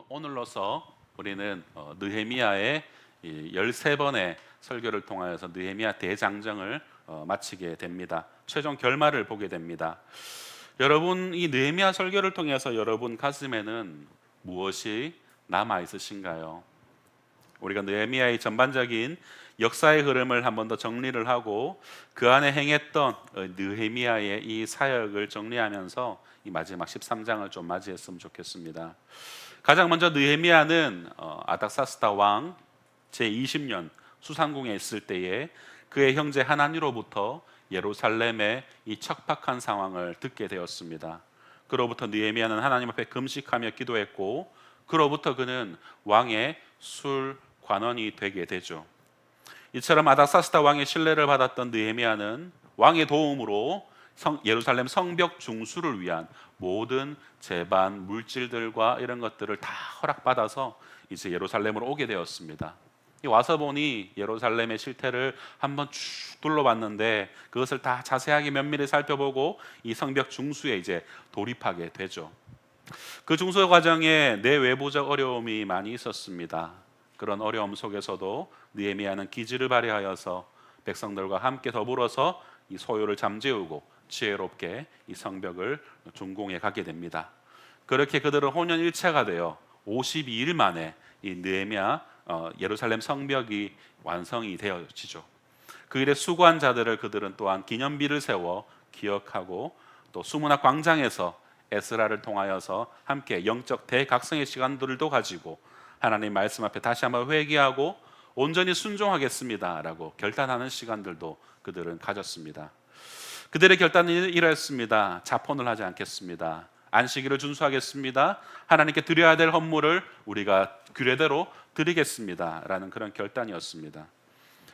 오늘로서 우리는 느헤미야의 13번의 설교를 통하여서 느헤미야 대장정을 마치게 됩니다. 최종 결말을 보게 됩니다. 여러분, 이 느헤미야 설교를 통해서 여러분 가슴에는 무엇이 남아 있으신가요? 우리가 느헤미야의 전반적인 역사의 흐름을 한 번 더 정리를 하고 그 안에 행했던 느헤미야의 이 사역을 정리하면서 이 마지막 13장을 좀 맞이했으면 좋겠습니다. 가장 먼저 느헤미야는 아닥사스다 왕 제20년 수상궁에 있을 때에 그의 형제 하나니로부터 예루살렘의 이 척박한 상황을 듣게 되었습니다. 그로부터 느헤미야는 하나님 앞에 금식하며 기도했고 그로부터 그는 왕의 술 관원이 되게 되죠. 이처럼 아닥사스다 왕의 신뢰를 받았던 느헤미야는 왕의 도움으로 예루살렘 성벽 중수를 위한 모든 제반 물질들과 이런 것들을 다 허락받아서 이제 예루살렘으로 오게 되었습니다. 와서 보니 예루살렘의 실태를 한번 쭉 둘러봤는데 그것을 다 자세하게 면밀히 살펴보고 이 성벽 중수에 이제 돌입하게 되죠. 그 중수 과정에 내외부적 어려움이 많이 있었습니다. 그런 어려움 속에서도 느헤미야는 기지를 발휘하여서 백성들과 함께 더불어서 이 소요를 잠재우고 지혜롭게 이 성벽을 준공해 가게 됩니다. 그렇게 그들은 혼연일체가 되어 52일 만에 이 느헤미야 예루살렘 성벽이 완성이 되어지죠. 그 일에 수고한 자들을 그들은 또한 기념비를 세워 기억하고 또 수문학 광장에서 에스라를 통하여서 함께 영적 대각성의 시간들도 가지고 하나님 말씀 앞에 다시 한번 회개하고 온전히 순종하겠습니다라고 결단하는 시간들도 그들은 가졌습니다. 그들의 결단은 이러했습니다. 자폰을 하지 않겠습니다. 안식일을 준수하겠습니다. 하나님께 드려야 될 헌물을 우리가 규례대로 드리겠습니다라는 그런 결단이었습니다.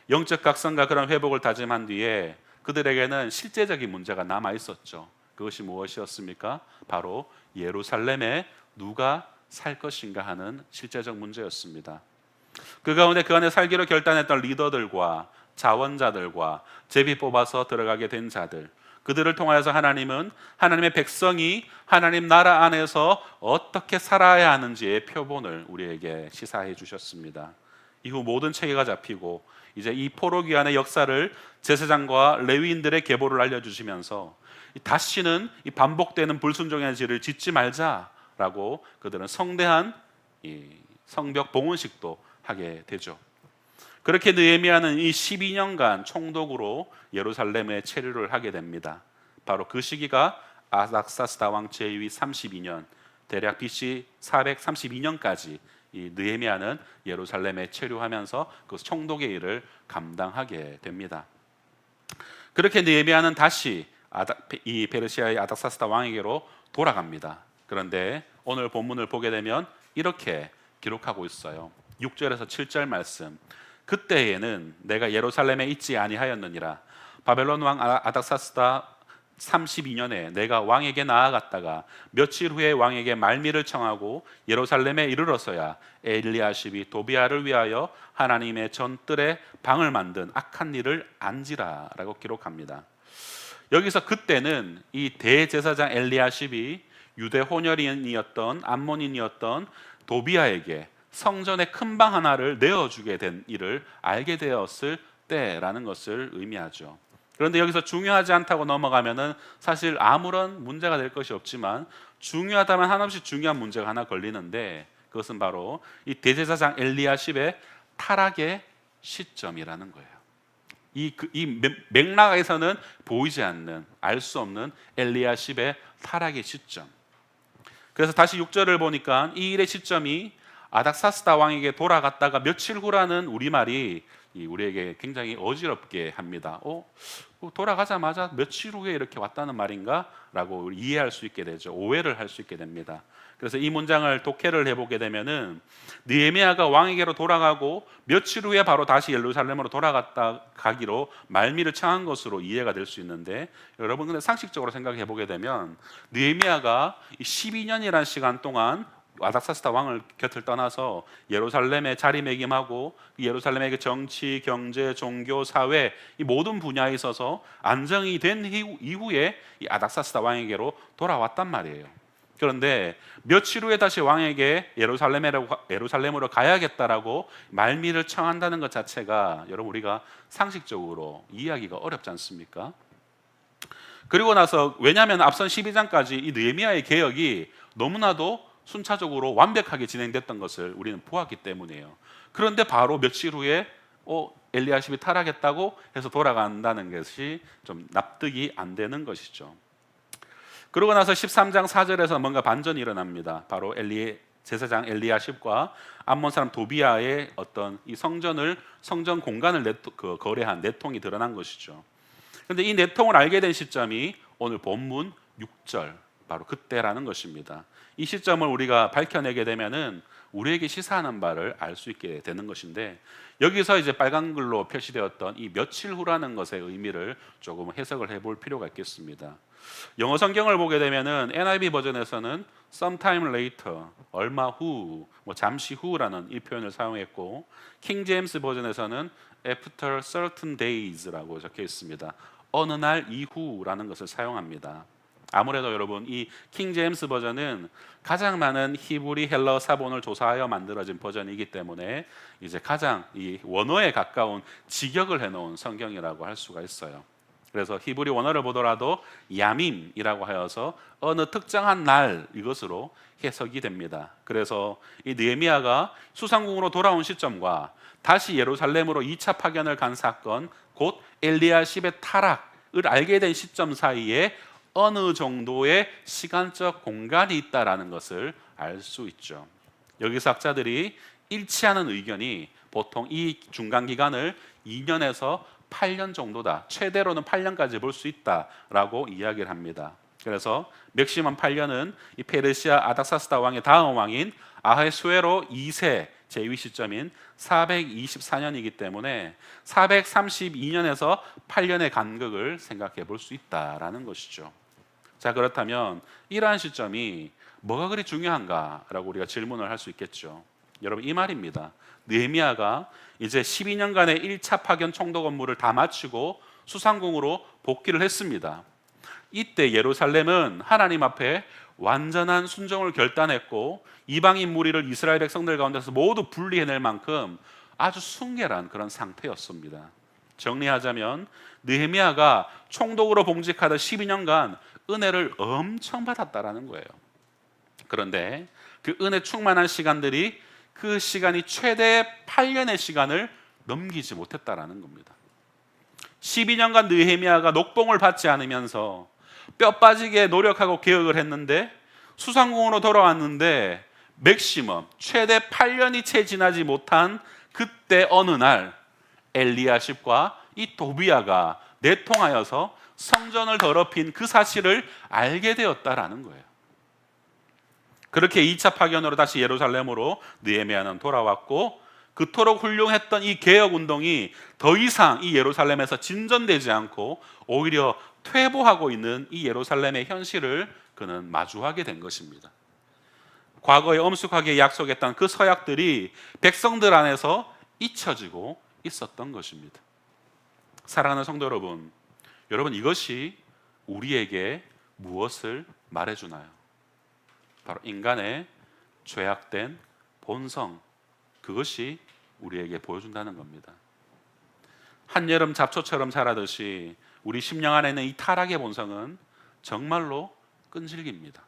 영적 각성과 그런 회복을 다짐한 뒤에 그들에게는 실제적인 문제가 남아 있었죠. 그것이 무엇이었습니까? 바로 예루살렘에 누가 살 것인가 하는 실제적 문제였습니다. 그 가운데 그 안에 살기로 결단했던 리더들과 자원자들과 제비 뽑아서 들어가게 된 자들, 그들을 통하여서 하나님은 하나님의 백성이 하나님 나라 안에서 어떻게 살아야 하는지의 표본을 우리에게 시사해 주셨습니다. 이후 모든 체계가 잡히고 이제 이 포로기환의 역사를 제사장과 레위인들의 계보를 알려주시면서 다시는 이 반복되는 불순종의 죄를 짓지 말자라고 그들은 성대한 이 성벽 봉헌식도 하게 되죠. 그렇게 느헤미야는 이 12년간 총독으로 예루살렘에 체류를 하게 됩니다. 바로 그 시기가 아닥사스다 왕 제위 32년, 대략 BC 432년까지 이 느헤미야는 예루살렘에 체류하면서 그 총독의 일을 감당하게 됩니다. 그렇게 느헤미야는 다시 이 페르시아의 아닥사스다 왕에게로 돌아갑니다. 그런데 오늘 본문을 보게 되면 이렇게 기록하고 있어요. 6절에서 7절 말씀. 그때에는 내가 예루살렘에 있지 아니하였느니라. 바벨론 왕 아닥사스다 32년에 내가 왕에게 나아갔다가 며칠 후에 왕에게 말미를 청하고 예루살렘에 이르러서야 엘리야십이 도비아를 위하여 하나님의 전뜰에 방을 만든 악한 일을 안지라라고 기록합니다. 여기서 그때는 이 대제사장 엘리야십이 유대 혼혈인이었던 암몬인이었던 도비아에게 성전의 큰 방 하나를 내어주게 된 일을 알게 되었을 때라는 것을 의미하죠. 그런데 여기서 중요하지 않다고 넘어가면은 사실 아무런 문제가 될 것이 없지만 중요하다면 한없이 중요한 문제가 하나 걸리는데 그것은 바로 이 대제사장 엘리야십의 타락의 시점이라는 거예요. 이 맥락에서는 보이지 않는, 알 수 없는 엘리야십의 타락의 시점. 그래서 다시 6절을 보니까 이 일의 시점이 아닥사스다 왕에게 돌아갔다가 며칠 후라는 우리말이 우리에게 굉장히 어지럽게 합니다. 돌아가자마자 며칠 후에 이렇게 왔다는 말인가? 라고 이해할 수 있게 되죠. 오해를 할 수 있게 됩니다. 그래서 이 문장을 독해를 해보게 되면은 느헤미야가 왕에게로 돌아가고 며칠 후에 바로 다시 예루살렘으로 돌아갔다 가기로 말미를 청한 것으로 이해가 될 수 있는데 여러분 근데 상식적으로 생각해 보게 되면 느헤미야가 12년이라는 시간 동안 아닥사스다 왕을 곁을 떠나서 예루살렘에 자리매김하고 예루살렘의 그 정치, 경제, 종교, 사회 이 모든 분야에 있어서 안정이 된 이후에 이 아닥사스다 왕에게로 돌아왔단 말이에요. 그런데 며칠 후에 다시 왕에게 예루살렘으로 가야겠다라고 말미를 청한다는 것 자체가 여러분 우리가 상식적으로 이해하기가 어렵지 않습니까? 그리고 나서 왜냐하면 앞선 12장까지 이 느헤미야의 개혁이 너무나도 순차적으로 완벽하게 진행됐던 것을 우리는 보았기 때문이에요. 그런데 바로 며칠 후에 엘리야십이 타락했다고 해서 돌아간다는 것이 좀 납득이 안 되는 것이죠. 그러고 나서 13장 4절에서 뭔가 반전이 일어납니다. 바로 제사장 엘리야십과 암몬 사람 도비아의 어떤 이 성전 공간을 거래한 내통이 드러난 것이죠. 그런데 이 내통을 알게 된 시점이 오늘 본문 6절 바로 그때라는 것입니다. 이 시점을 우리가 밝혀내게 되면은 우리에게 시사하는 바를 알 수 있게 되는 것인데, 여기서 이제 빨간 글로 표시되었던 이 며칠 후라는 것의 의미를 조금 해석을 해볼 필요가 있겠습니다. 영어 성경을 보게 되면은 NIV 버전에서는 sometime later, 얼마 후, 잠시 후라는 이 표현을 사용했고, 킹 제임스 버전에서는 after certain days라고 적혀 있습니다. 어느 날 이후라는 것을 사용합니다. 아무래도 여러분 이 킹 제임스 버전은 가장 많은 히브리 헬러 사본을 조사하여 만들어진 버전이기 때문에 이제 가장 이 원어에 가까운 직역을 해놓은 성경이라고 할 수가 있어요. 그래서 히브리 원어를 보더라도 야밈이라고 하여서 어느 특정한 날 이것으로 해석이 됩니다. 그래서 이 느헤미야가 수상궁으로 돌아온 시점과 다시 예루살렘으로 2차 파견을 간 사건, 곧 엘리야십의 타락을 알게 된 시점 사이에 어느 정도의 시간적 공간이 있다라는 것을 알 수 있죠. 여기서 학자들이 일치하는 의견이 보통 이 중간 기간을 2년에서 8년 정도다. 최대로는 8년까지 볼 수 있다라고 이야기를 합니다. 그래서 맥시멈 8년은 이 페르시아 아닥사스다 왕의 다음 왕인 아하수에로 2세 제위 시점인 424년이기 때문에 432년에서 8년의 간극을 생각해 볼 수 있다라는 것이죠. 자, 그렇다면 이러한 시점이 뭐가 그리 중요한가라고 우리가 질문을 할 수 있겠죠. 여러분 이 말입니다. 느헤미야가 이제 12년간의 1차 파견 총독 업무를 다 마치고 수상궁으로 복귀를 했습니다. 이때 예루살렘은 하나님 앞에 완전한 순종을 결단했고 이방인 무리를 이스라엘 백성들 가운데서 모두 분리해낼 만큼 아주 순결한 그런 상태였습니다. 정리하자면 느헤미야가 총독으로 봉직하던 12년간 은혜를 엄청 받았다라는 거예요. 그런데 그 은혜 충만한 시간들이 그 시간이 최대 8년의 시간을 넘기지 못했다라는 겁니다. 12년간 느헤미야가 녹봉을 받지 않으면서 뼈 빠지게 노력하고 개혁을 했는데 수상궁으로 돌아왔는데 맥시멈 최대 8년이 채 지나지 못한 그때 어느 날 엘리야십과 이 도비야가 내통하여서 성전을 더럽힌 그 사실을 알게 되었다라는 거예요. 그렇게 2차 파견으로 다시 예루살렘으로 느헤미야는 돌아왔고, 그토록 훌륭했던 이 개혁 운동이 더 이상 이 예루살렘에서 진전되지 않고 오히려 퇴보하고 있는 이 예루살렘의 현실을 그는 마주하게 된 것입니다. 과거에 엄숙하게 약속했던 그 서약들이 백성들 안에서 잊혀지고 있었던 것입니다. 사랑하는 성도 여러분, 이것이 우리에게 무엇을 말해주나요? 바로 인간의 죄악된 본성, 그것이 우리에게 보여준다는 겁니다. 한여름 잡초처럼 자라듯이 우리 심령 안에 있는 이 타락의 본성은 정말로 끈질깁니다.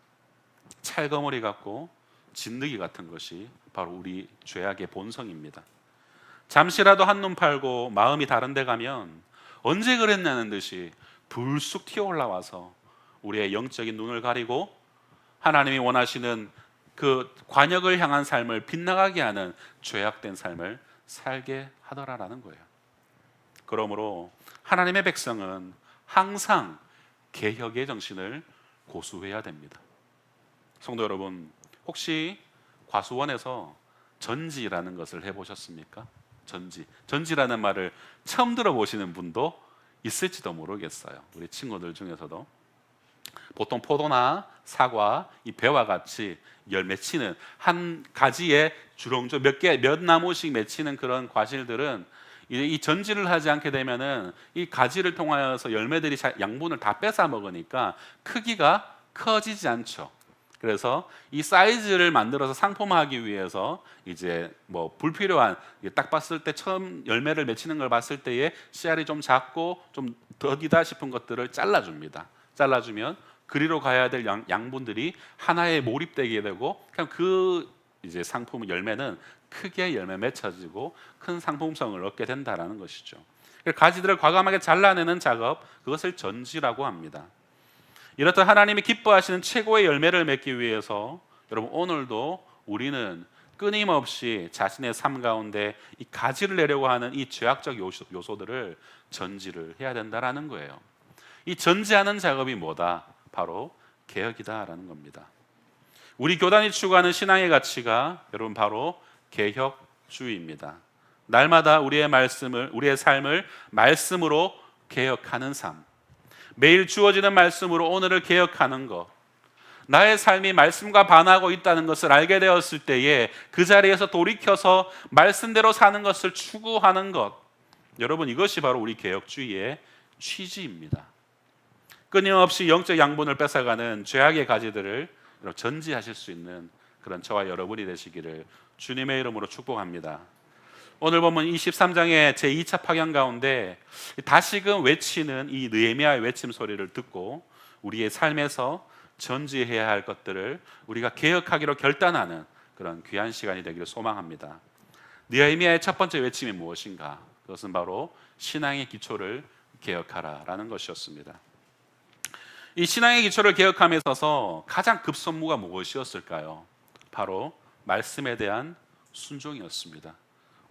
찰거머리 같고 진드기 같은 것이 바로 우리 죄악의 본성입니다. 잠시라도 한눈 팔고 마음이 다른 데 가면 언제 그랬냐는 듯이 불쑥 튀어올라와서 우리의 영적인 눈을 가리고 하나님이 원하시는 그 관역을 향한 삶을 빗나가게 하는 죄악된 삶을 살게 하더라라는 거예요. 그러므로 하나님의 백성은 항상 개혁의 정신을 고수해야 됩니다. 성도 여러분, 혹시 과수원에서 전지라는 것을 해보셨습니까? 전지라는 말을 처음 들어보시는 분도 있을지도 모르겠어요. 우리 친구들 중에서도. 보통 포도나 사과, 이 배와 같이 열 맺히는 한 가지에 주렁주렁 몇 나무씩 맺히는 그런 과실들은 이 전지를 하지 않게 되면은 이 가지를 통하여서 열매들이 양분을 다 뺏어 먹으니까 크기가 커지지 않죠. 그래서 이 사이즈를 만들어서 상품화하기 위해서 이제 뭐 불필요한, 딱 봤을 때 처음 열매를 맺히는 걸 봤을 때에 씨알이 좀 작고 좀 더디다 싶은 것들을 잘라줍니다. 잘라주면 그리로 가야 될 양분들이 하나에 몰입되게 되고, 그냥 그 이제 상품 열매는 크게 열매 맺혀지고 큰 상품성을 얻게 된다라는 것이죠. 가지들을 과감하게 잘라내는 작업, 그것을 전지라고 합니다. 이렇듯 하나님이 기뻐하시는 최고의 열매를 맺기 위해서 여러분, 오늘도 우리는 끊임없이 자신의 삶 가운데 이 가지를 내려고 하는 이 죄악적 요소들을 전지를 해야 된다라는 거예요. 이 전지하는 작업이 뭐다? 바로 개혁이다라는 겁니다. 우리 교단이 추구하는 신앙의 가치가 여러분 바로 개혁주의입니다. 날마다 우리의 삶을 말씀으로 개혁하는 삶. 매일 주어지는 말씀으로 오늘을 개혁하는 것. 나의 삶이 말씀과 반하고 있다는 것을 알게 되었을 때에 그 자리에서 돌이켜서 말씀대로 사는 것을 추구하는 것. 여러분, 이것이 바로 우리 개혁주의의 취지입니다. 끊임없이 영적 양분을 뺏어가는 죄악의 가지들을 전지하실 수 있는 그런 저와 여러분이 되시기를 주님의 이름으로 축복합니다. 오늘 보면 23장의 제2차 파견 가운데 다시금 외치는 이 느헤미야의 외침 소리를 듣고 우리의 삶에서 전지해야 할 것들을 우리가 개혁하기로 결단하는 그런 귀한 시간이 되기를 소망합니다. 느헤미야의 첫 번째 외침이 무엇인가? 그것은 바로 신앙의 기초를 개혁하라라는 것이었습니다. 이 신앙의 기초를 개혁함에 있어서 가장 급선무가 무엇이었을까요? 바로 말씀에 대한 순종이었습니다.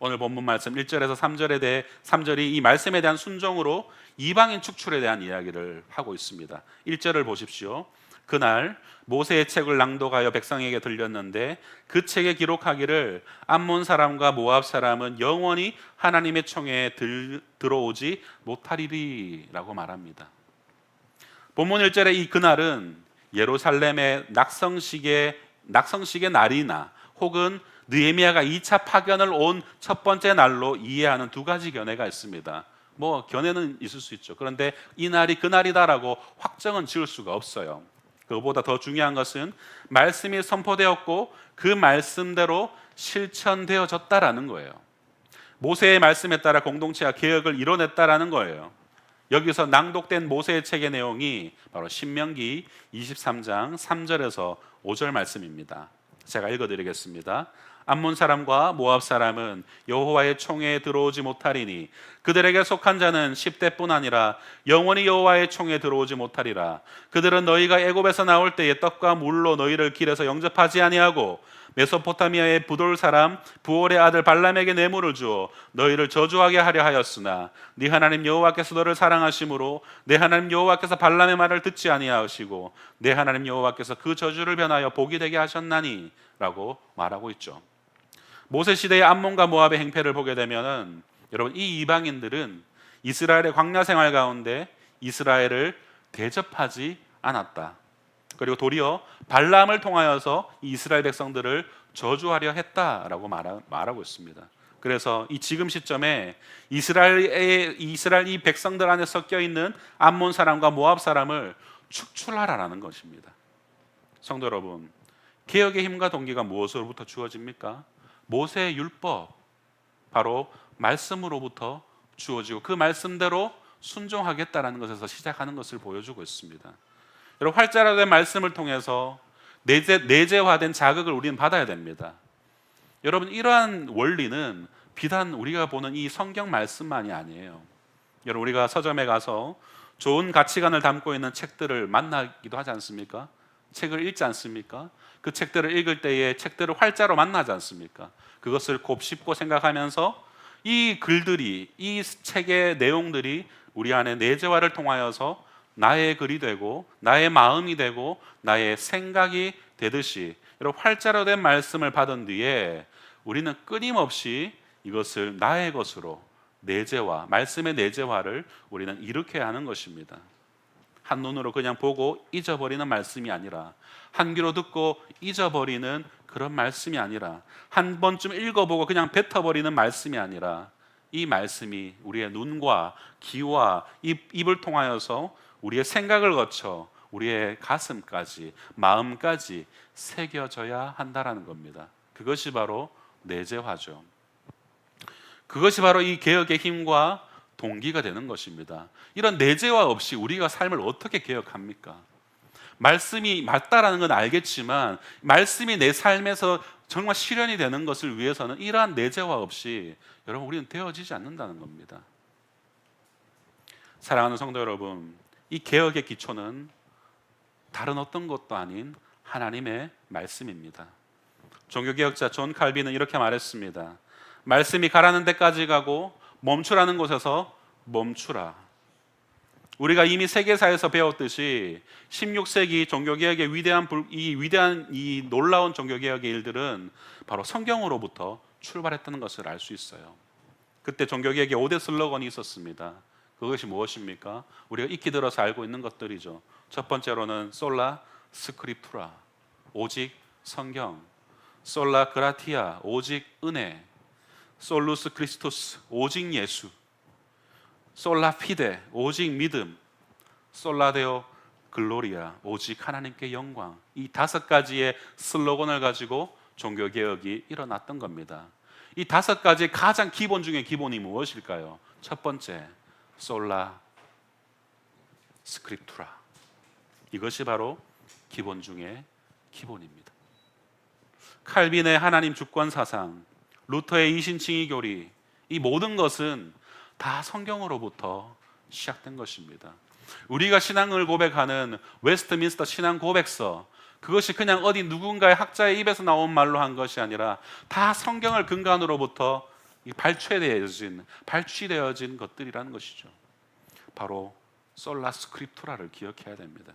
오늘 본문 말씀 1절에서 3절이 이 말씀에 대한 순종으로 이방인 축출에 대한 이야기를 하고 있습니다. 1절을 보십시오. 그날 모세의 책을 낭독하여 백성에게 들렸는데 그 책에 기록하기를 암몬 사람과 모압 사람은 영원히 하나님의 총회에 들어오지 못하리라고 말합니다. 본문 1절의 이 그날은 예루살렘의 낙성식의 날이나 혹은 느헤미야가 2차 파견을 온 첫 번째 날로 이해하는 두 가지 견해가 있습니다. 뭐 견해는 있을 수 있죠. 그런데 이 날이 그날이다라고 확정은 지을 수가 없어요. 그것보다 더 중요한 것은 말씀이 선포되었고 그 말씀대로 실천되어졌다라는 거예요. 모세의 말씀에 따라 공동체가 개혁을 이뤄냈다라는 거예요. 여기서 낭독된 모세의 책의 내용이 바로 신명기 23장 3절에서 5절 말씀입니다. 제가 읽어드리겠습니다. 암몬 사람과 모압 사람은 여호와의 총회에 들어오지 못하리니 그들에게 속한 자는 10대뿐 아니라 영원히 여호와의 총회에 들어오지 못하리라. 그들은 너희가 애굽에서 나올 때에 떡과 물로 너희를 길에서 영접하지 아니하고 메소포타미아의 부돌 사람 부올의 아들 발람에게 뇌물을 주어 너희를 저주하게 하려 하였으나 네 하나님 여호와께서 너를 사랑하심으로 네 하나님 여호와께서 발람의 말을 듣지 아니하시고 네 하나님 여호와께서 그 저주를 변하여 복이 되게 하셨나니 라고 말하고 있죠. 모세 시대의 암몬과 모압의 행패를 보게 되면은 여러분, 이 이방인들은 이스라엘의 광야 생활 가운데 이스라엘을 대접하지 않았다. 그리고 도리어 발람을 통하여서 이스라엘 백성들을 저주하려 했다라고 말하고 있습니다. 그래서 이 지금 시점에 이스라엘 이 백성들 안에 섞여 있는 암몬 사람과 모압 사람을 축출하라는 것입니다. 성도 여러분, 개혁의 힘과 동기가 무엇으로부터 주어집니까? 모세의 율법, 바로 말씀으로부터 주어지고 그 말씀대로 순종하겠다라는 것에서 시작하는 것을 보여주고 있습니다. 여러분, 활자로된 말씀을 통해서 내재화된 자극을 우리는 받아야 됩니다. 여러분, 이러한 원리는 비단 우리가 보는 이 성경 말씀만이 아니에요. 여러분, 우리가 서점에 가서 좋은 가치관을 담고 있는 책들을 만나기도 하지 않습니까? 책을 읽지 않습니까? 그 책들을 읽을 때에 책들을 활자로 만나지 않습니까? 그것을 곱씹고 생각하면서 이 글들이, 이 책의 내용들이 우리 안에 내재화를 통하여서 나의 글이 되고 나의 마음이 되고 나의 생각이 되듯이 여러분, 활자로 된 말씀을 받은 뒤에 우리는 끊임없이 이것을 나의 것으로 내재화, 말씀의 내재화를 우리는 일으켜야 하는 것입니다. 한눈으로 그냥 보고 잊어버리는 말씀이 아니라, 한 귀로 듣고 잊어버리는 그런 말씀이 아니라, 한 번쯤 읽어보고 그냥 뱉어버리는 말씀이 아니라, 이 말씀이 우리의 눈과 귀와 입을 통하여서 우리의 생각을 거쳐 우리의 가슴까지, 마음까지 새겨져야 한다라는 겁니다. 그것이 바로 내재화죠. 그것이 바로 이 개혁의 힘과 동기가 되는 것입니다. 이런 내재화 없이 우리가 삶을 어떻게 개혁합니까? 말씀이 맞다라는 건 알겠지만 말씀이 내 삶에서 정말 실현이 되는 것을 위해서는 이러한 내재화 없이 여러분 우리는 되어지지 않는다는 겁니다. 사랑하는 성도 여러분, 이 개혁의 기초는 다른 어떤 것도 아닌 하나님의 말씀입니다. 종교개혁자 존 칼빈은 이렇게 말했습니다. 말씀이 가라는 데까지 가고 멈추라는 곳에서 멈추라. 우리가 이미 세계사에서 배웠듯이 16세기 종교개혁의 위대한 이 놀라운 종교개혁의 일들은 바로 성경으로부터 출발했다는 것을 알 수 있어요. 그때 종교개혁의 5대 슬로건이 있었습니다. 그것이 무엇입니까? 우리가 익히 들어서 알고 있는 것들이죠. 첫 번째로는 솔라 스크립투라, 오직 성경. 솔라 그라티아, 오직 은혜. 솔루스 크리스토스, 오직 예수. 솔라 피데, 오직 믿음. 솔라데오 글로리아, 오직 하나님께 영광. 이 5가지의 슬로건을 가지고 종교개혁이 일어났던 겁니다. 이 5가지 가장 기본 중에 기본이 무엇일까요? 첫 번째, 솔라 스크립투라. 이것이 바로 기본 중에 기본입니다. 칼빈의 하나님 주권 사상, 루터의 이신칭의 교리, 이 모든 것은 다 성경으로부터 시작된 것입니다. 우리가 신앙을 고백하는 웨스트민스터 신앙 고백서, 그것이 그냥 어디 누군가의 학자의 입에서 나온 말로 한 것이 아니라 다 성경을 근간으로부터 발취되어진 것들이라는 것이죠. 바로 솔라 스크립투라를 기억해야 됩니다.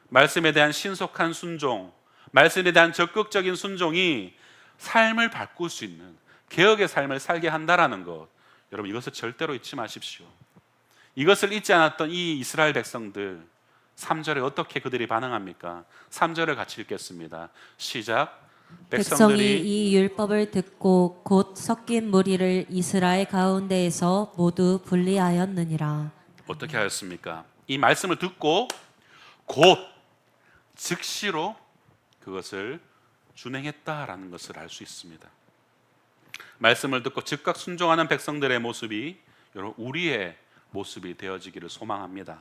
말씀에 대한 신속한 순종, 말씀에 대한 적극적인 순종이 삶을 바꿀 수 있는 개혁의 삶을 살게 한다라는 것, 여러분 이것을 절대로 잊지 마십시오. 이것을 잊지 않았던 이 이스라엘 백성들, 3절에 어떻게 그들이 반응합니까? 3절을 같이 읽겠습니다. 시작. 백성이 이 율법을 듣고 곧 섞인 무리를 이스라엘 가운데에서 모두 분리하였느니라. 어떻게 하였습니까? 이 말씀을 듣고 곧 즉시로 그것을 준행했다라는 것을 알 수 있습니다. 말씀을 듣고 즉각 순종하는 백성들의 모습이 여러분 우리의 모습이 되어지기를 소망합니다.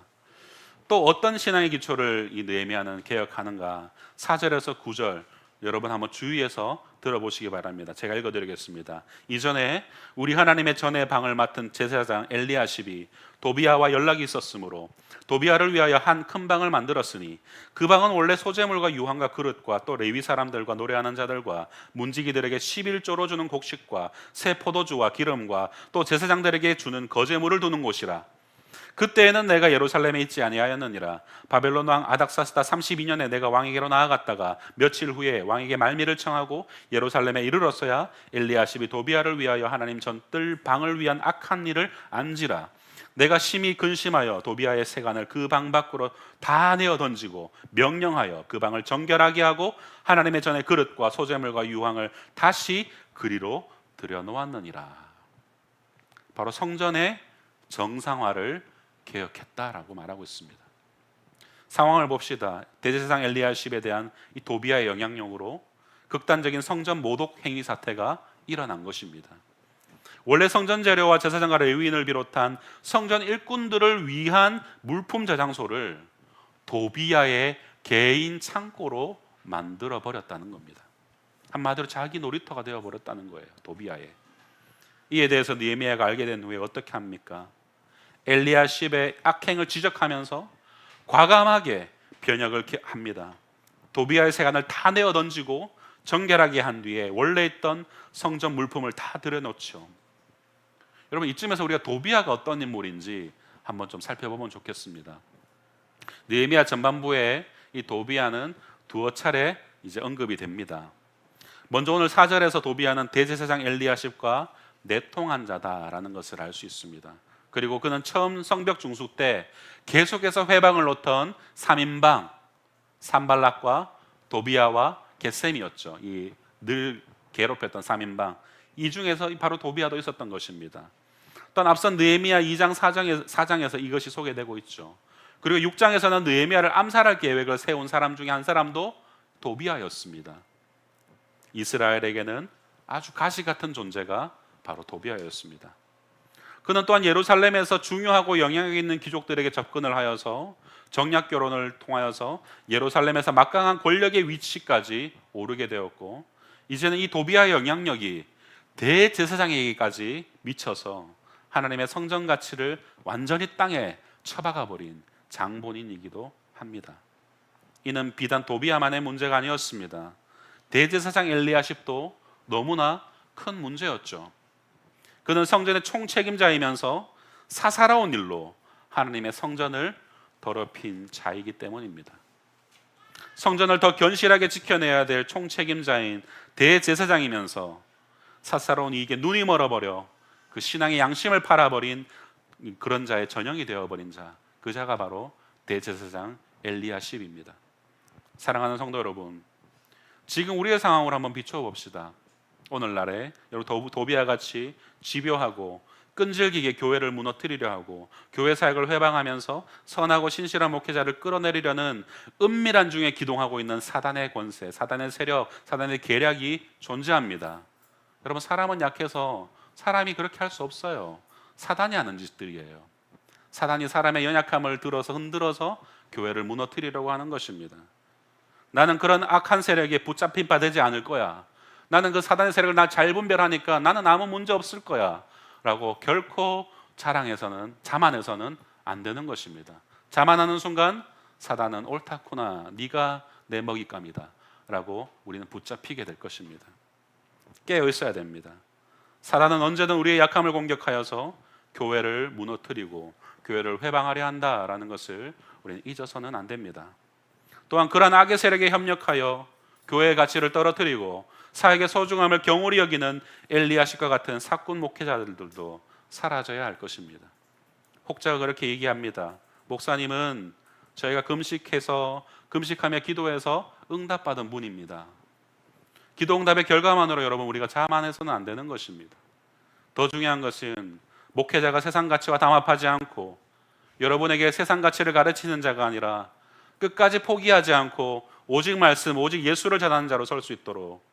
또 어떤 신앙의 기초를 이 느헤미야는 개혁하는가? 4절에서 9절 여러분 한번 주의해서 들어보시기 바랍니다. 제가 읽어드리겠습니다. 이전에 우리 하나님의 전의 방을 맡은 제사장 엘리야십이 도비아와 연락이 있었으므로 도비아를 위하여 한 큰 방을 만들었으니 그 방은 원래 소재물과 유황과 그릇과 또 레위 사람들과 노래하는 자들과 문지기들에게 11조로 주는 곡식과 새 포도주와 기름과 또 제사장들에게 주는 거제물을 두는 곳이라. 그때에는 내가 예루살렘에 있지 아니하였느니라. 바벨론 왕 아닥사스다 32년에 내가 왕에게로 나아갔다가 며칠 후에 왕에게 말미를 청하고 예루살렘에 이르렀어야 엘리야십이 도비아를 위하여 하나님 전뜰 방을 위한 악한 일을 안지라. 내가 심히 근심하여 도비아의 세간을 그 방 밖으로 다 내어 던지고 명령하여 그 방을 정결하게 하고 하나님의 전에 그릇과 소재물과 유황을 다시 그리로 들여놓았느니라. 바로 성전의 정상화를 개혁했다라고 말하고 있습니다. 상황을 봅시다. 대제사장 엘리야십에 대한 이 도비아의 영향력으로 극단적인 성전 모독 행위 사태가 일어난 것입니다. 원래 성전 재료와 제사장과 레위인을 비롯한 성전 일꾼들을 위한 물품 저장소를 도비아의 개인 창고로 만들어 버렸다는 겁니다. 한마디로 자기 놀이터가 되어 버렸다는 거예요. 도비아의. 이에 대해서 느헤미야가 알게 된 후에 어떻게 합니까? 엘리야십의 악행을 지적하면서 과감하게 변혁을 합니다. 도비아의 세간을 다 내어 던지고 정결하게 한 뒤에 원래 있던 성전 물품을 다 들여놓죠. 여러분 이쯤에서 우리가 도비아가 어떤 인물인지 한번 좀 살펴보면 좋겠습니다. 느헤미야 전반부에 이 도비아는 두어 차례 이제 언급이 됩니다. 먼저 오늘 4절에서 도비아는 대제사장 엘리야십과 내통한 자다라는 것을 알 수 있습니다. 그리고 그는 처음 성벽 중수 때 계속해서 회방을 놓던 3인방 산발락과 도비아와 겟셈이었죠. 이 늘 괴롭혔던 3인방. 이 중에서 바로 도비아도 있었던 것입니다. 또한 앞선 느헤미야 2장 4장에서 이것이 소개되고 있죠. 그리고 6장에서는 느헤미야를 암살할 계획을 세운 사람 중에 한 사람도 도비아였습니다. 이스라엘에게는 아주 가시 같은 존재가 바로 도비아였습니다. 그는 또한 예루살렘에서 중요하고 영향력 있는 귀족들에게 접근을 하여서 정략 결혼을 통하여서 예루살렘에서 막강한 권력의 위치까지 오르게 되었고, 이제는 이 도비아의 영향력이 대제사장에게까지 미쳐서 하나님의 성전 가치를 완전히 땅에 쳐박아 버린 장본인이기도 합니다. 이는 비단 도비아만의 문제가 아니었습니다. 대제사장 엘리야십도 너무나 큰 문제였죠. 그는 성전의 총책임자이면서 사사로운 일로 하나님의 성전을 더럽힌 자이기 때문입니다. 성전을 더 견실하게 지켜내야 될 총책임자인 대제사장이면서 사사로운 이익에 눈이 멀어버려 그 신앙의 양심을 팔아버린 그런 자의 전형이 되어버린 자, 그 자가 바로 대제사장 엘리야십입니다. 사랑하는 성도 여러분, 지금 우리의 상황을 한번 비춰봅시다. 오늘날에 여러분 도비아 같이 집요하고 끈질기게 교회를 무너뜨리려 하고 교회 사역을 회방하면서 선하고 신실한 목회자를 끌어내리려는 은밀한 중에 기동하고 있는 사단의 권세, 사단의 세력, 사단의 계략이 존재합니다. 여러분, 사람은 약해서 사람이 그렇게 할 수 없어요. 사단이 하는 짓들이에요. 사단이 사람의 연약함을 들어서 흔들어서 교회를 무너뜨리려고 하는 것입니다. 나는 그런 악한 세력에 붙잡힌 바 되지 않을 거야. 나는 그 사단의 세력을 나 잘 분별하니까 나는 아무 문제 없을 거야 라고 결코 자만해서는 안 되는 것입니다. 자만하는 순간 사단은 옳다구나, 네가 내 먹잇감이다 라고 우리는 붙잡히게 될 것입니다. 깨어 있어야 됩니다. 사단은 언제든 우리의 약함을 공격하여서 교회를 무너뜨리고 교회를 회방하려 한다라는 것을 우리는 잊어서는 안 됩니다. 또한 그러한 악의 세력에 협력하여 교회의 가치를 떨어뜨리고 사역의 소중함을 경홀히 여기는 엘리야십과 같은 사꾼 목회자들도 사라져야 할 것입니다. 혹자가 그렇게 얘기합니다. 목사님은 저희가 금식하며 기도해서 응답받은 분입니다. 기도응답의 결과만으로 여러분 우리가 자만해서는 안 되는 것입니다. 더 중요한 것은 목회자가 세상 가치와 담합하지 않고 여러분에게 세상 가치를 가르치는 자가 아니라 끝까지 포기하지 않고 오직 말씀, 오직 예수를 전하는 자로 설 수 있도록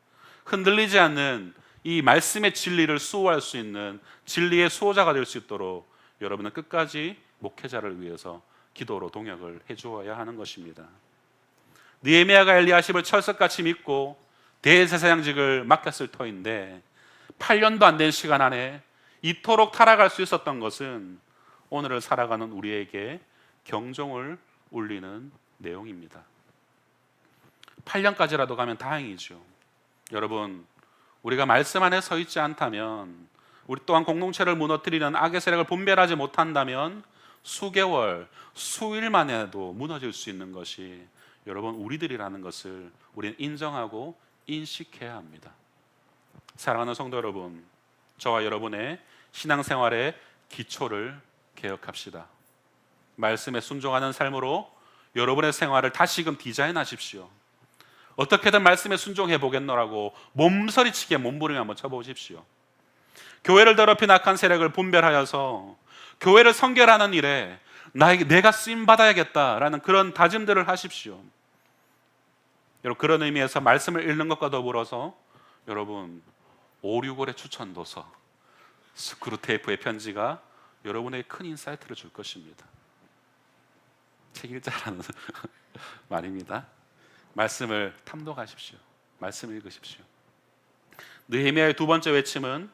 흔들리지 않는 이 말씀의 진리를 수호할 수 있는 진리의 수호자가 될 수 있도록 여러분은 끝까지 목회자를 위해서 기도로 동역을 해주어야 하는 것입니다. 느헤미야가 엘리야십을 철석같이 믿고 대제사장직을 맡겼을 터인데 8년도 안 된 시간 안에 이토록 타락할 수 있었던 것은 오늘을 살아가는 우리에게 경종을 울리는 내용입니다. 8년까지라도 가면 다행이죠. 여러분, 우리가 말씀 안에 서 있지 않다면, 우리 또한 공동체를 무너뜨리는 악의 세력을 분별하지 못한다면 수개월, 수일 만에도 무너질 수 있는 것이 여러분 우리들이라는 것을 우리는 인정하고 인식해야 합니다. 사랑하는 성도 여러분, 저와 여러분의 신앙생활의 기초를 개혁합시다. 말씀에 순종하는 삶으로 여러분의 생활을 다시금 디자인하십시오. 어떻게든 말씀에 순종해 보겠노라고 몸서리치게 몸부림을 한번 쳐보십시오. 교회를 더럽힌 악한 세력을 분별하여서 교회를 성결하는 일에 내가 쓰임 받아야겠다라는 그런 다짐들을 하십시오. 여러분, 그런 의미에서 말씀을 읽는 것과 더불어서 여러분 565의 추천도서, 스크루테이프의 편지가 여러분에게 큰 인사이트를 줄 것입니다. 책 읽자라는 말입니다. 말씀을 탐독하십시오. 말씀을 읽으십시오. 느헤미야의 두 번째 외침은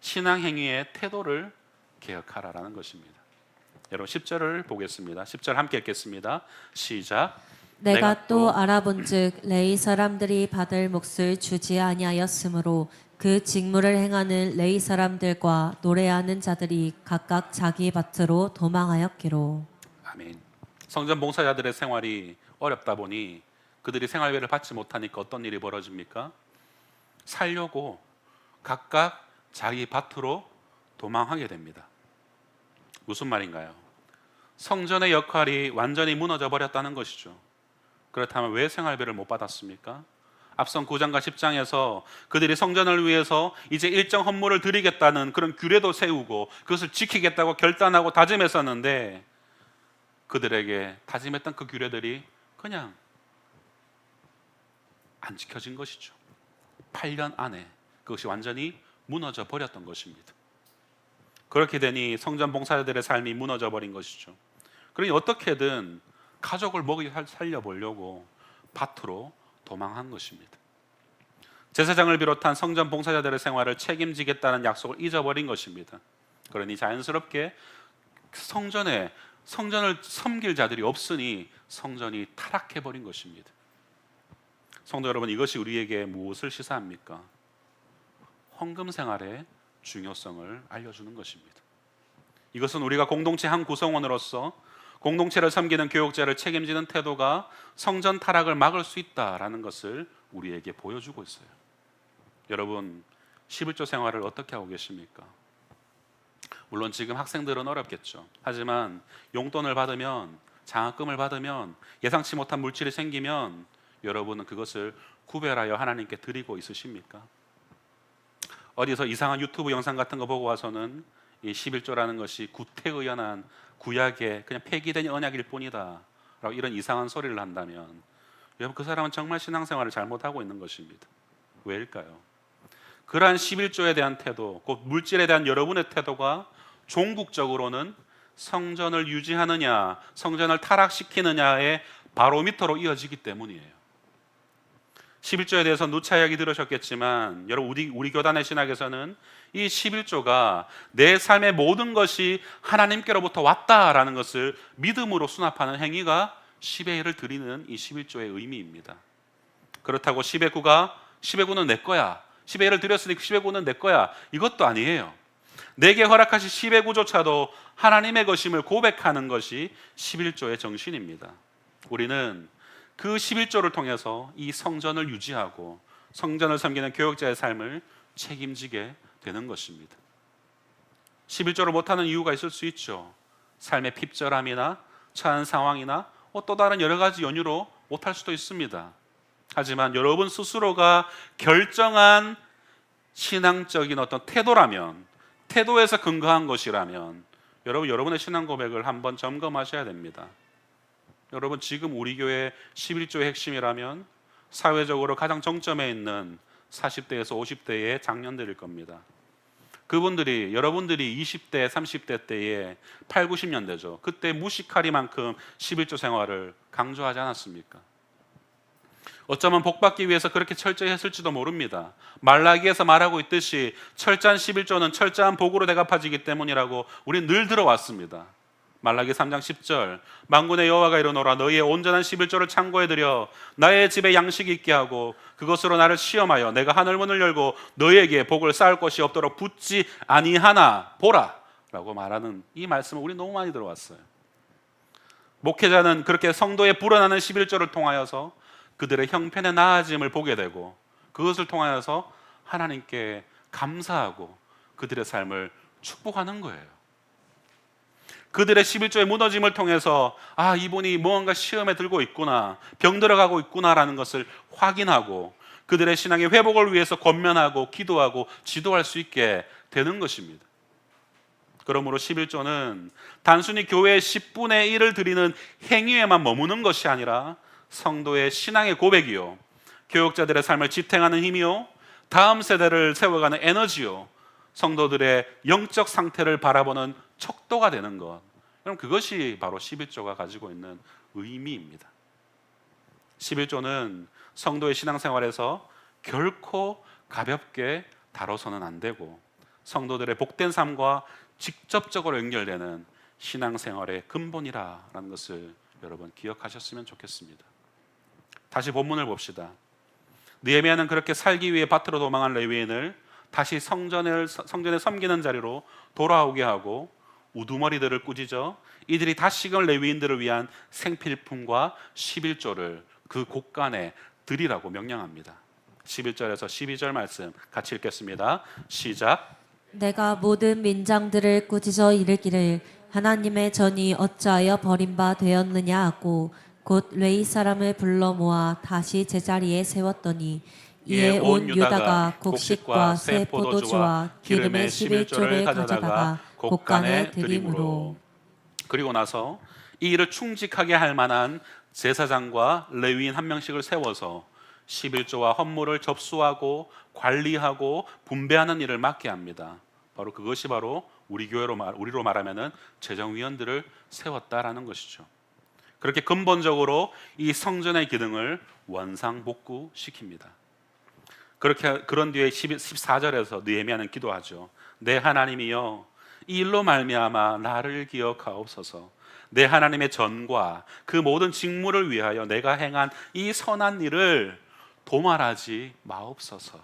신앙 행위의 태도를 개혁하라라는 것입니다. 여러분 10절을 보겠습니다. 10절 함께 읽겠습니다. 시작. 내가 또 알아본즉 레위 사람들이 받을 몫을 주지 아니하였으므로 그 직무를 행하는 레위 사람들과 노래하는 자들이 각각 자기 밭으로 도망하였기로. 아멘. 성전 봉사자들의 생활이 어렵다 보니 그들이 생활비를 받지 못하니까 어떤 일이 벌어집니까? 살려고 각각 자기 밭으로 도망하게 됩니다. 무슨 말인가요? 성전의 역할이 완전히 무너져 버렸다는 것이죠. 그렇다면 왜 생활비를 못 받았습니까? 앞선 9장과 10장에서 그들이 성전을 위해서 이제 일정 헌물을 드리겠다는 그런 규례도 세우고 그것을 지키겠다고 결단하고 다짐했었는데 그들에게 다짐했던 그 규례들이 그냥 안 지켜진 것이죠. 8년 안에 그것이 완전히 무너져 버렸던 것입니다. 그렇게 되니 성전 봉사자들의 삶이 무너져 버린 것이죠. 그러니 어떻게든 가족을 먹이 살려보려고 밭으로 도망한 것입니다. 제사장을 비롯한 성전 봉사자들의 생활을 책임지겠다는 약속을 잊어버린 것입니다. 그러니 자연스럽게 성전을 섬길 자들이 없으니 성전이 타락해버린 것입니다. 성도 여러분, 이것이 우리에게 무엇을 시사합니까? 헌금 생활의 중요성을 알려주는 것입니다. 이것은 우리가 공동체 한 구성원으로서 공동체를 섬기는 교육자를 책임지는 태도가 성전 타락을 막을 수 있다라는 것을 우리에게 보여주고 있어요. 여러분, 11조 생활을 어떻게 하고 계십니까? 물론 지금 학생들은 어렵겠죠. 하지만 용돈을 받으면, 장학금을 받으면, 예상치 못한 물질이 생기면 여러분은 그것을 구별하여 하나님께 드리고 있으십니까? 어디서 이상한 유튜브 영상 같은 거 보고 와서는 이 11조라는 것이 구태의연한 구약의 그냥 폐기된 언약일 뿐이다 라고 이런 이상한 소리를 한다면 여러분, 그 사람은 정말 신앙생활을 잘못하고 있는 것입니다. 왜일까요? 그러한 11조에 대한 태도, 곧 물질에 대한 여러분의 태도가 종국적으로는 성전을 유지하느냐, 성전을 타락시키느냐의 바로미터로 이어지기 때문이에요. 11조에 대해서 누차 이야기 들으셨겠지만 여러분, 우리 교단의 신학에서는 이 11조가 내 삶의 모든 것이 하나님께로부터 왔다라는 것을 믿음으로 수납하는 행위가 10의 1을 드리는 이 11조의 의미입니다. 그렇다고 10의 9는 내 거야, 10의 1을 드렸으니 10의 9는 내 거야, 이것도 아니에요. 내게 허락하신 10의 9조차도 하나님의 것임을 고백하는 것이 11조의 정신입니다. 우리는 그 11조를 통해서 이 성전을 유지하고 성전을 섬기는 교역자의 삶을 책임지게 되는 것입니다. 11조를 못하는 이유가 있을 수 있죠. 삶의 핍절함이나 처한 상황이나 또 다른 여러 가지 연유로 못할 수도 있습니다. 하지만 여러분 스스로가 결정한 신앙적인 어떤 태도라면, 태도에서 근거한 것이라면 여러분의 신앙 고백을 한번 점검하셔야 됩니다. 여러분, 지금 우리 교회 11조의 핵심이라면 사회적으로 가장 정점에 있는 40대에서 50대의 장년들일 겁니다. 여러분들이 20대, 30대 때에 8, 90년대죠. 그때 무시카리만큼 11조 생활을 강조하지 않았습니까? 어쩌면 복받기 위해서 그렇게 철저히 했을지도 모릅니다. 말라기에서 말하고 있듯이 철저한 11조는 철저한 복으로 대갚아지기 때문이라고 우리는 늘 들어왔습니다. 말라기 3장 10절, 만군의 여호와가 이르노라, 너희의 온전한 11조를 창고에 들여 나의 집에 양식이 있게 하고 그것으로 나를 시험하여 내가 하늘문을 열고 너희에게 복을 쌓을 것이 없도록 붙지 아니하나 보라 라고 말하는 이 말씀을 우리 너무 많이 들어왔어요. 목회자는 그렇게 성도의 불어나는 11조를 통하여서 그들의 형편의 나아짐을 보게 되고 그것을 통하여서 하나님께 감사하고 그들의 삶을 축복하는 거예요. 그들의 11조의 무너짐을 통해서 이분이 무언가 시험에 들고 있구나, 병들어가고 있구나라는 것을 확인하고 그들의 신앙의 회복을 위해서 권면하고 기도하고 지도할 수 있게 되는 것입니다. 그러므로 11조는 단순히 교회의 10분의 1을 드리는 행위에만 머무는 것이 아니라 성도의 신앙의 고백이요, 교육자들의 삶을 지탱하는 힘이요, 다음 세대를 세워가는 에너지요, 성도들의 영적 상태를 바라보는 척도가 되는 것. 그럼 그것이 바로 11조가 가지고 있는 의미입니다. 11조는 성도의 신앙생활에서 결코 가볍게 다뤄서는 안 되고 성도들의 복된 삶과 직접적으로 연결되는 신앙생활의 근본이라는 것을 여러분 기억하셨으면 좋겠습니다. 다시 본문을 봅시다. 느헤미야는 그렇게 살기 위해 밭으로 도망한 레위인을 다시 성전에 섬기는 자리로 돌아오게 하고 우두머리들을 꾸짖어 이들이 다시금 레위인들을 위한 생필품과 11조를 그 곳간에 드리라고 명령합니다. 11절에서 12절 말씀 같이 읽겠습니다. 시작. 내가 모든 민장들을 꾸짖어 이르기를 하나님의 전이 어찌하여 버림바 되었느냐 하고 곧 레위 사람을 불러 모아 다시 제자리에 세웠더니 이에 온 유다가 곡식과 새 포도주와 기름의 11조를 가져다가 곳간에 드림으로. 그리고 나서 이 일을 충직하게 할 만한 제사장과 레위인 한 명씩을 세워서 11조와 헌물을 접수하고 관리하고 분배하는 일을 맡게 합니다. 바로 그것이 바로 우리로 말하면은 재정위원들을 세웠다라는 것이죠. 그렇게 근본적으로 이 성전의 기능을 원상복구시킵니다. 그런 뒤에 14절에서 느헤미야는 기도하죠. 내 하나님이여, 이 일로 말미암아 나를 기억하옵소서. 내 하나님의 전과 그 모든 직무를 위하여 내가 행한 이 선한 일을 도말하지 마옵소서.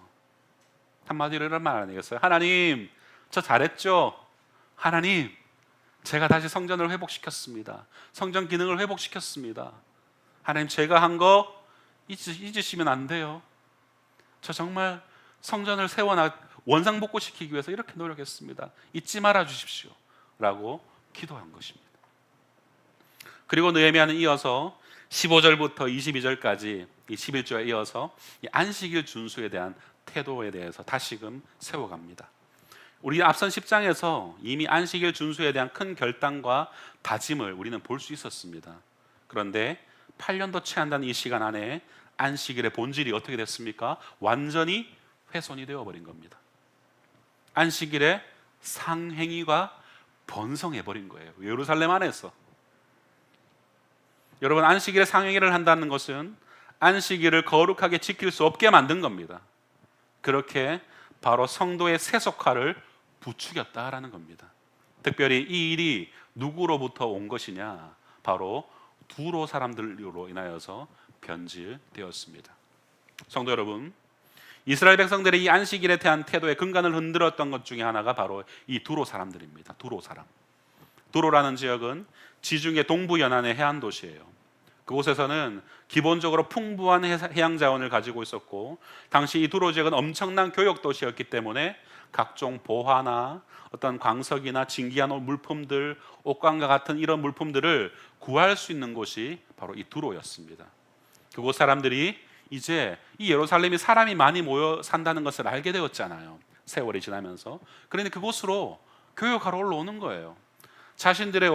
한마디로 이런 말 아니겠어요? 하나님, 저 잘했죠? 하나님, 제가 다시 성전을 회복시켰습니다. 성전 기능을 회복시켰습니다. 하나님, 제가 한 거 잊으시면 안 돼요. 저 정말 성전을 원상복구시키기 위해서 이렇게 노력했습니다. 잊지 말아 주십시오 라고 기도한 것입니다. 그리고 느헤미야는 이어서 15절부터 22절까지 이 11조에 이어서 이 안식일 준수에 대한 태도에 대해서 다시금 세워갑니다. 우리 앞선 10장에서 이미 안식일 준수에 대한 큰 결단과 다짐을 우리는 볼 수 있었습니다. 그런데 8년도 채 한다는 이 시간 안에 안식일의 본질이 어떻게 됐습니까? 완전히 훼손이 되어버린 겁니다. 안식일의 상행위가 번성해버린 거예요. 예루살렘 안에서. 여러분, 안식일에 상행위를 한다는 것은 안식일을 거룩하게 지킬 수 없게 만든 겁니다. 그렇게 바로 성도의 세속화를 부추겼다라는 겁니다. 특별히 이 일이 누구로부터 온 것이냐? 바로 두로 사람들로 인하여서 변질되었습니다. 성도 여러분, 이스라엘 백성들의 이 안식일에 대한 태도의 근간을 흔들었던 것 중에 하나가 바로 이 두로 사람들입니다. 두로 사람. 두로라는 지역은 지중해 동부 연안의 해안 도시예요. 그곳에서는 기본적으로 풍부한 해양 자원을 가지고 있었고, 당시 이 두로 지역은 엄청난 교역 도시였기 때문에 각종 보화나 어떤 광석이나 진귀한 물품들, 옷감과 같은 이런 물품들을 구할 수 있는 곳이 바로 이 두로였습니다. 그곳 사람들이 이제 이 예루살렘이 사람이 많이 모여 산다는 것을 알게 되었잖아요. 세월이 지나면서. 그런데 그곳으로 교역하러 올라오는 거예요. 자신들의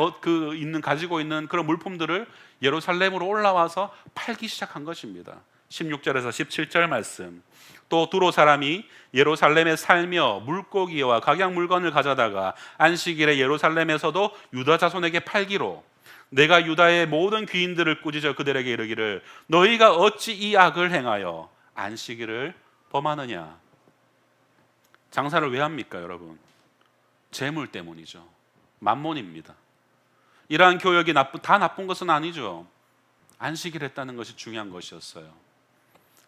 가지고 있는 그런 물품들을 예루살렘으로 올라와서 팔기 시작한 것입니다. 16절에서 17절 말씀. 또 두로 사람이 예루살렘에 살며 물고기와 각양 물건을 가져다가 안식일에 예루살렘에서도 유다 자손에게 팔기로, 내가 유다의 모든 귀인들을 꾸짖어 그들에게 이르기를 너희가 어찌 이 악을 행하여 안식일을 범하느냐. 장사를 왜 합니까, 여러분? 재물 때문이죠. 만몬입니다. 이러한 교역이 다 나쁜 것은 아니죠. 안식일 했다는 것이 중요한 것이었어요.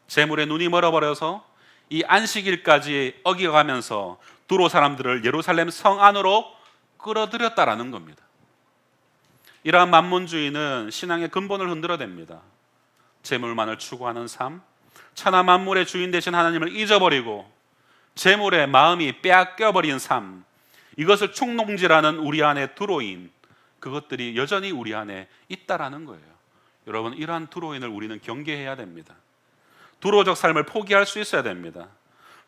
재물에 눈이 멀어버려서 이 안식일까지 어겨가면서 두로 사람들을 예루살렘 성 안으로 끌어들였다라는 겁니다. 이러한 만몬주의는 신앙의 근본을 흔들어댑니다. 재물만을 추구하는 삶, 천하 만물의 주인 되신 하나님을 잊어버리고 재물에 마음이 빼앗겨버린 삶, 이것을 총농지라는 우리 안에 두로인, 그것들이 여전히 우리 안에 있다라는 거예요. 여러분, 이러한 두로인을 우리는 경계해야 됩니다. 두로적 삶을 포기할 수 있어야 됩니다.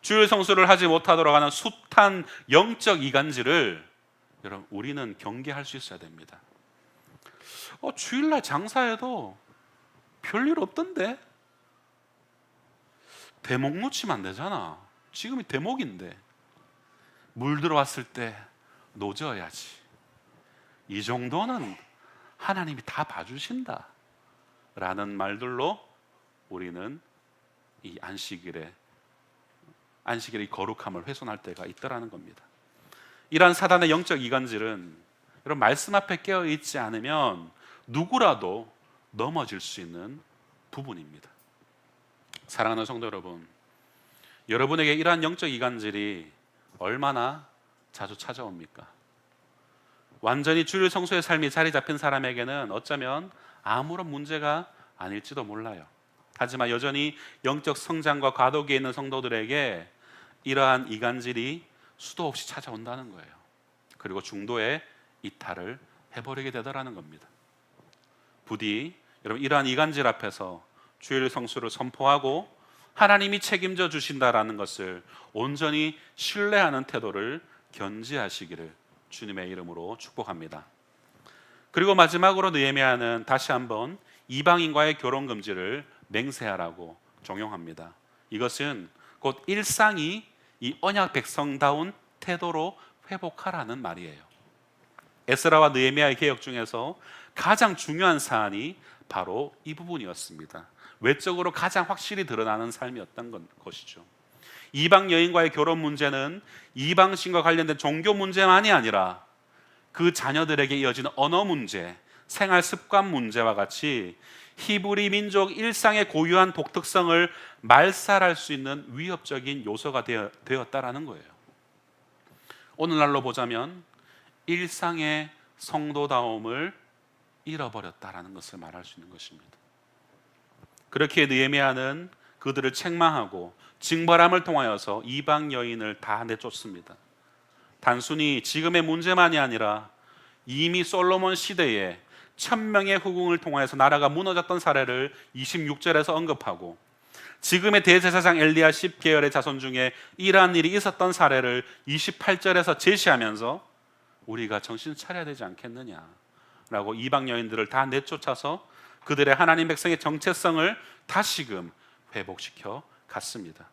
주일 성수를 하지 못하도록 하는 숱한 영적 이간질을 여러분, 우리는 경계할 수 있어야 됩니다. 주일날 장사해도 별일 없던데? 대목 놓치면 안 되잖아. 지금이 대목인데. 물 들어왔을 때 노져야지. 이 정도는 하나님이 다 봐주신다 라는 말들로 우리는 이 안식일의 거룩함을 훼손할 때가 있더라는 겁니다. 이러한 사단의 영적 이간질은 여러분, 말씀 앞에 깨어있지 않으면 누구라도 넘어질 수 있는 부분입니다. 사랑하는 성도 여러분, 여러분에게 이러한 영적 이간질이 얼마나 자주 찾아옵니까? 완전히 주일 성수의 삶이 자리 잡힌 사람에게는 어쩌면 아무런 문제가 아닐지도 몰라요. 하지만 여전히 영적 성장과 과도기에 있는 성도들에게 이러한 이간질이 수도 없이 찾아온다는 거예요. 그리고 중도에 이탈을 해버리게 되더라는 겁니다. 부디 여러분, 이러한 이간질 앞에서 주일 성수를 선포하고 하나님이 책임져 주신다라는 것을 온전히 신뢰하는 태도를 견지하시기를 주님의 이름으로 축복합니다. 그리고 마지막으로 느헤미야는 다시 한번 이방인과의 결혼 금지를 맹세하라고 종용합니다. 이것은 곧 일상이 이 언약 백성다운 태도로 회복하라는 말이에요. 에스라와 느헤미야의 개혁 중에서 가장 중요한 사안이 바로 이 부분이었습니다. 외적으로 가장 확실히 드러나는 삶이었던 것이죠. 이방 여인과의 결혼 문제는 이방신과 관련된 종교 문제만이 아니라 그 자녀들에게 이어지는 언어 문제, 생활 습관 문제와 같이 히브리 민족 일상의 고유한 독특성을 말살할 수 있는 위협적인 요소가 되었다라는 거예요. 오늘날로 보자면 일상의 성도다움을 잃어버렸다라는 것을 말할 수 있는 것입니다. 그렇게 느헤미야는 그들을 책망하고 징벌함을 통하여서 이방 여인을 다 내쫓습니다. 단순히 지금의 문제만이 아니라 이미 솔로몬 시대에 1000명의 후궁을 통하여서 나라가 무너졌던 사례를 26절에서 언급하고 지금의 대제사장 엘리야십 계열의 자손 중에 이러한 일이 있었던 사례를 28절에서 제시하면서 우리가 정신 차려야 되지 않겠느냐라고 이방 여인들을 다 내쫓아서 그들의 하나님 백성의 정체성을 다시금 회복시켜 갔습니다.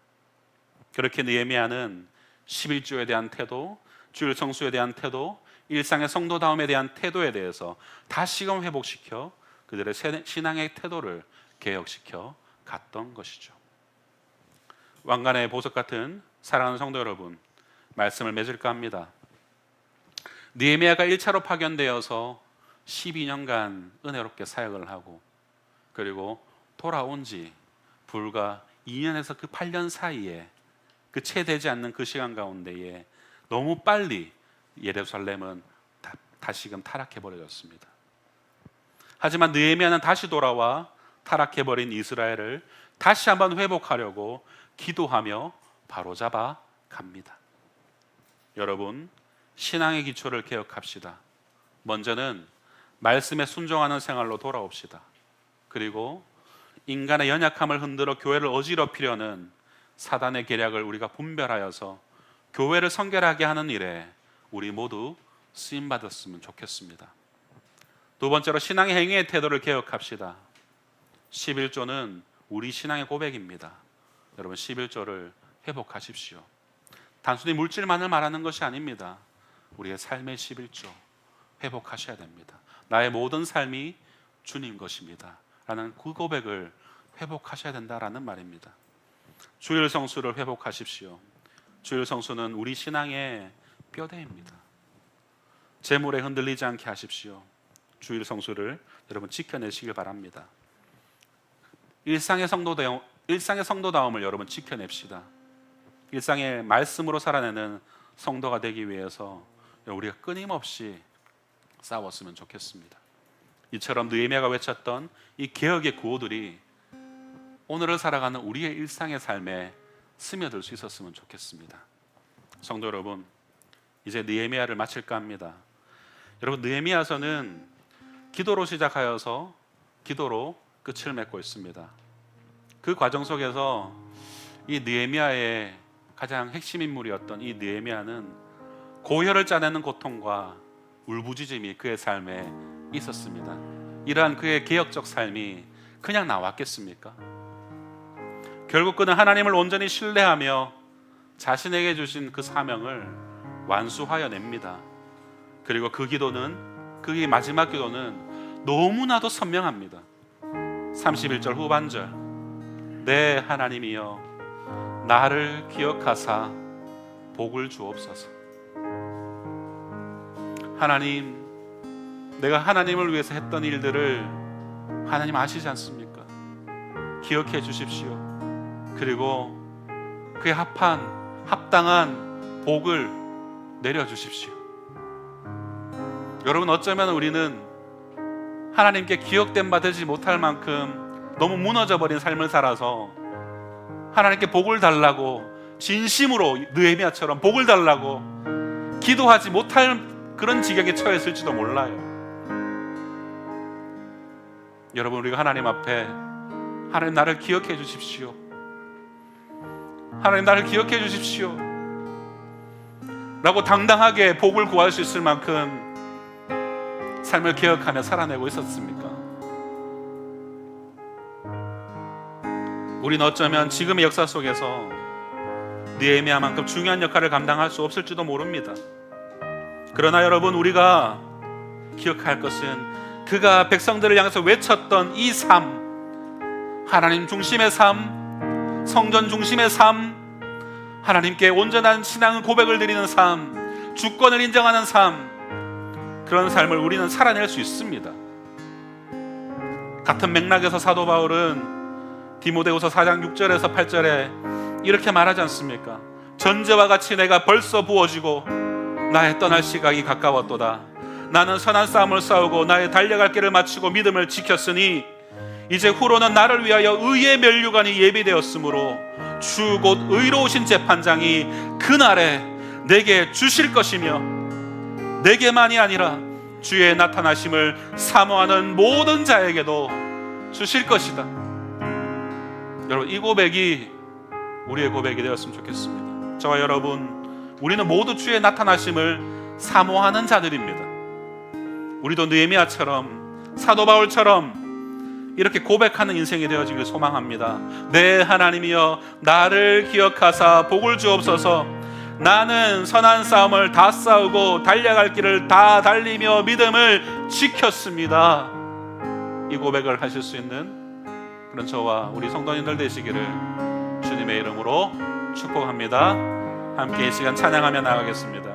그렇게 느헤미야는 11조에 대한 태도, 주일 성수에 대한 태도, 일상의 성도다움에 대한 태도에 대해서 다시금 회복시켜 그들의 신앙의 태도를 개혁시켜 갔던 것이죠. 왕관의 보석 같은 사랑하는 성도 여러분, 말씀을 맺을까 합니다. 느헤미야가 1차로 파견되어서 12년간 은혜롭게 사역을 하고 그리고 돌아온 지 불과 2년에서 그 8년 사이에 그 채 되지 않는 그 시간 가운데에 너무 빨리 예루살렘은 다시금 타락해 버려졌습니다. 하지만 느헤미야는 다시 돌아와 타락해버린 이스라엘을 다시 한번 회복하려고 기도하며 바로잡아 갑니다. 여러분, 신앙의 기초를 개혁합시다. 먼저는 말씀에 순종하는 생활로 돌아옵시다. 그리고 인간의 연약함을 흔들어 교회를 어지럽히려는 사단의 계략을 우리가 분별하여서 교회를 성결하게 하는 일에 우리 모두 쓰임받았으면 좋겠습니다. 두 번째로 신앙의 행위의 태도를 개혁합시다. 11조는 우리 신앙의 고백입니다. 여러분, 11조를 회복하십시오. 단순히 물질만을 말하는 것이 아닙니다. 우리의 삶의 11조 회복하셔야 됩니다. 나의 모든 삶이 주님 것입니다 라는 그 고백을 회복하셔야 된다라는 말입니다. 주일 성수를 회복하십시오. 주일 성수는 우리 신앙의 뼈대입니다. 재물에 흔들리지 않게 하십시오. 주일 성수를 여러분 지켜내시길 바랍니다. 일상의 성도다움을 여러분 지켜냅시다. 일상의 말씀으로 살아내는 성도가 되기 위해서 우리가 끊임없이 싸웠으면 좋겠습니다. 이처럼 느헤미야가 외쳤던 이 개혁의 구호들이 오늘을 살아가는 우리의 일상의 삶에 스며들 수 있었으면 좋겠습니다. 성도 여러분, 이제 느헤미야를 마칠까 합니다. 여러분, 느헤미야서는 기도로 시작하여서 기도로 끝을 맺고 있습니다. 그 과정 속에서 이 느헤미야의 가장 핵심 인물이었던 이 느헤미야는 고혈을 짜내는 고통과 울부짖음이 그의 삶에 있었습니다. 이러한 그의 개혁적 삶이 그냥 나왔겠습니까? 결국 그는 하나님을 온전히 신뢰하며 자신에게 주신 그 사명을 완수하여 냅니다. 그리고 그 기도는, 그의 마지막 기도는 너무나도 선명합니다. 31절 후반절, 내 하나님이여 나를 기억하사 복을 주옵소서. 하나님, 내가 하나님을 위해서 했던 일들을 하나님 아시지 않습니까? 기억해 주십시오. 그리고 그에 합당한 복을 내려주십시오. 여러분, 어쩌면 우리는 하나님께 기억된 바 되지 못할 만큼 너무 무너져버린 삶을 살아서 하나님께 복을 달라고 진심으로 느헤미야처럼 복을 달라고 기도하지 못할 그런 지경에 처했을지도 몰라요. 여러분, 우리가 하나님 앞에 하나님 나를 기억해 주십시오, 하나님 나를 기억해 주십시오 라고 당당하게 복을 구할 수 있을 만큼 삶을 기억하며 살아내고 있었습니까? 우리는 어쩌면 지금의 역사 속에서 느헤미야만큼 중요한 역할을 감당할 수 없을지도 모릅니다. 그러나 여러분, 우리가 기억할 것은 그가 백성들을 향해서 외쳤던 이 삶, 하나님 중심의 삶, 성전 중심의 삶, 하나님께 온전한 신앙 고백을 드리는 삶, 주권을 인정하는 삶, 그런 삶을 우리는 살아낼 수 있습니다. 같은 맥락에서 사도 바울은 디모데후서 4장 6절에서 8절에 이렇게 말하지 않습니까? 전제와 같이 내가 벌써 부어지고 나의 떠날 시각이 가까웠도다. 나는 선한 싸움을 싸우고 나의 달려갈 길을 마치고 믿음을 지켰으니 이제 후로는 나를 위하여 의의 면류관이 예비되었으므로 주 곧 의로우신 재판장이 그날에 내게 주실 것이며 내게만이 아니라 주의 나타나심을 사모하는 모든 자에게도 주실 것이다. 여러분, 이 고백이 우리의 고백이 되었으면 좋겠습니다. 저와 여러분, 우리는 모두 주의 나타나심을 사모하는 자들입니다. 우리도 느헤미야처럼, 사도 바울처럼 이렇게 고백하는 인생이 되어지길 소망합니다. 내 하나님이여, 나를 기억하사 복을 주옵소서. 나는 선한 싸움을 다 싸우고 달려갈 길을 다 달리며 믿음을 지켰습니다. 이 고백을 하실 수 있는 그런 저와 우리 성도님들 되시기를 주님의 이름으로 축복합니다. 함께 이 시간 찬양하며 나가겠습니다.